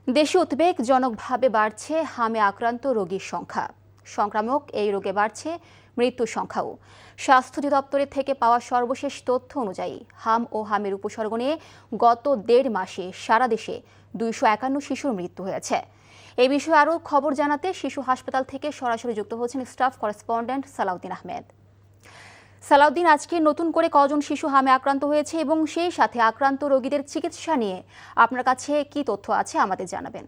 দেশে উদ্বেগজনকভাবে বাড়ছে হামে আক্রান্ত রোগীর সংখ্যা। সংক্রামক এই রোগে বাড়ছে মৃত্যুর সংখ্যাও। স্বাস্থ্য অধিদপ্তরের থেকে পাওয়া সর্বশেষ তথ্য অনুযায়ী হাম ও হামের উপসর্গ নিয়ে গত ১.৫ মাসে সারা দেশে ২৫১ শিশুর মৃত্যু হয়েছে। এই বিষয়ে আরও খবর জানাতে শিশু হাসপাতাল থেকে সরাসরি যুক্ত হচ্ছেন স্টাফ করেসপন্ডেন্ট সালাউদ্দিন আহমেদ। সালাউদ্দিন, আজকে নতুন করে কজন শিশু হামে আক্রান্ত হয়েছে এবং সেই সাথে আক্রান্ত রোগীদের চিকিৎসা নিয়ে আপনার কাছে কি তথ্য আছে আমাদের জানাবেন।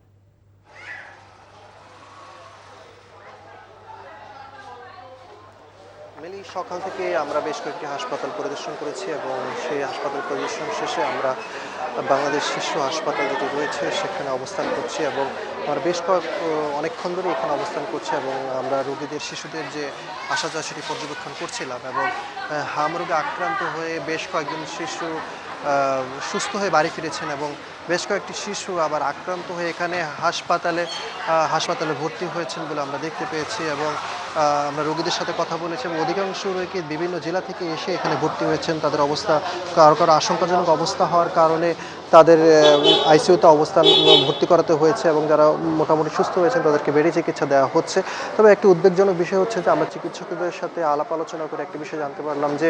মিলি, সকাল থেকে আমরা বেশ কয়েকটি হাসপাতাল পরিদর্শন করেছি এবং সেই হাসপাতাল পরিদর্শন শেষে আমরা বাংলাদেশ শিশু হাসপাতাল যেটি রয়েছে সেখানে অবস্থান করছি এবং আমরা অনেকক্ষণ ধরে এখানে অবস্থান করছি এবং আমরা রোগীদের শিশুদের যে আসা যাওয়া সেটি পর্যবেক্ষণ করছিলাম এবং হাম রোগে আক্রান্ত হয়ে বেশ কয়েকজন শিশু সুস্থ হয়ে বাড়ি ফিরেছেন এবং বেশ কয়েকটি শিশু আবার আক্রান্ত হয়ে এখানে হাসপাতালে ভর্তি হয়েছেন বলে আমরা দেখতে পেয়েছি এবং আমরা রোগীদের সাথে কথা বলেছি এবং অধিকাংশ রোগী বিভিন্ন জেলা থেকে এসে এখানে ভর্তি হয়েছেন। তাদের অবস্থা কারো আশঙ্কাজনক অবস্থা হওয়ার কারণে তাদের আইসিইউতে ভর্তি করাতে হয়েছে এবং যারা মোটামুটি সুস্থ হয়েছেন তাদেরকে বেডে চিকিৎসা দেওয়া হচ্ছে। তবে একটি উদ্বেগজনক বিষয় হচ্ছে যে আমরা চিকিৎসকদের সাথে আলাপ আলোচনা করে একটি বিষয় জানতে পারলাম যে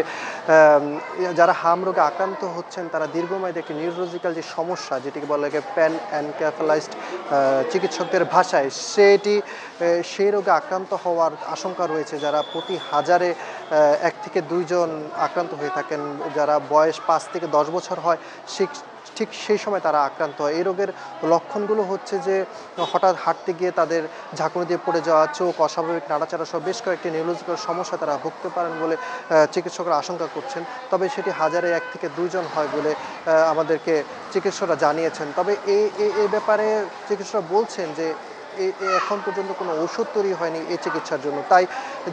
যারা হাম রোগে আক্রান্ত হচ্ছেন তারা দীর্ঘমেয়াদী একটি নিউরোলজিক্যাল যে সমস্যা, যেটিকে বলা হয় প্যান এনকেফালাইজড চিকিৎসকদের ভাষায়, সেই রোগে আক্রান্ত হওয়ার আশঙ্কা রয়েছে। যারা প্রতি হাজারে 1 থেকে 2 জন আক্রান্ত হয়ে থাকেন, যারা বয়স 5 থেকে 10 বছর হয় ঠিক সেই সময় তারা আক্রান্ত হয়। এই রোগের লক্ষণগুলো হচ্ছে যে হঠাৎ হাঁটতে গিয়ে তাদের ঝাঁকুনি দিয়ে পড়ে যাওয়া, চোখ অস্বাভাবিক নাড়াচাড়া সহ বেশ কয়েকটি নিউরোলজিক্যাল সমস্যা তারা ভুগতে পারেন বলে চিকিৎসকরা আশঙ্কা করছেন। তবে সেটি হাজারে 1 থেকে 2 জন হয় বলে আমাদেরকে চিকিৎসকরা জানিয়েছেন। তবে এই ব্যাপারে চিকিৎসকরা বলছেন যে এখন পর্যন্ত কোনো ওষুধ তৈরি হয়নি এই চিকিৎসার জন্য। তাই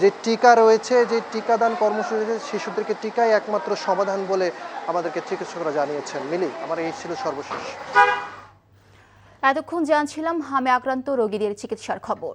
যে টিকা রয়েছে, যে টিকাদান কর্মসূচি রয়েছে, শিশুদেরকে টিকাই একমাত্র সমাধান বলে আমাদেরকে চিকিৎসকরা জানিয়েছেন। মিলি, আমার এই ছিল সর্বশেষ। এতক্ষণ জানছিলাম হামে আক্রান্ত রোগীদের চিকিৎসার খবর।